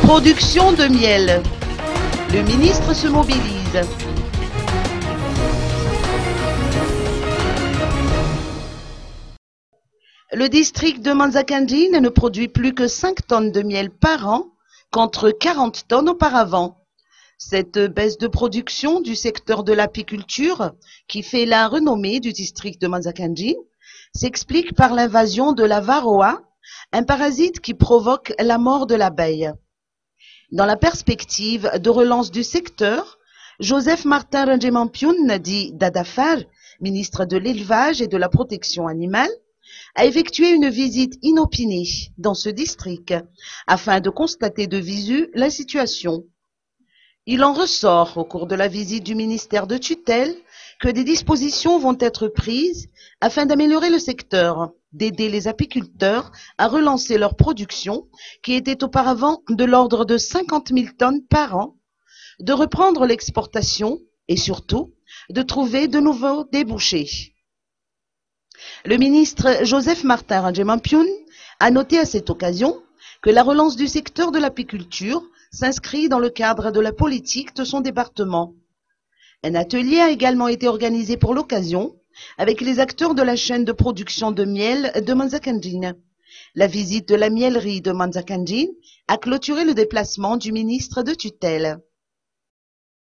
Production de miel. Le ministre se mobilise. Le district de Manzakandjin ne produit plus que 5 tonnes de miel par an, contre 40 tonnes auparavant. Cette baisse de production du secteur de l'apiculture, qui fait la renommée du district de Manzakandjin, s'explique par l'invasion de la varroa, un parasite qui provoque la mort de l'abeille. Dans la perspective de relance du secteur, Joseph Martin Rangemampion, dit Dadafar, ministre de l'Élevage et de la Protection animale, a effectué une visite inopinée dans ce district afin de constater de visu la situation. Il en ressort au cours de la visite du ministère de tutelle que des dispositions vont être prises afin d'améliorer le secteur, d'aider les apiculteurs à relancer leur production qui était auparavant de l'ordre de 50 000 tonnes par an, de reprendre l'exportation et surtout de trouver de nouveaux débouchés. Le ministre Joseph Martin Rangemampion a noté à cette occasion que la relance du secteur de l'apiculture s'inscrit dans le cadre de la politique de son département. Un atelier a également été organisé pour l'occasion avec les acteurs de la chaîne de production de miel de Manzakandjin. La visite de la miellerie de Manzakandjin a clôturé le déplacement du ministre de tutelle.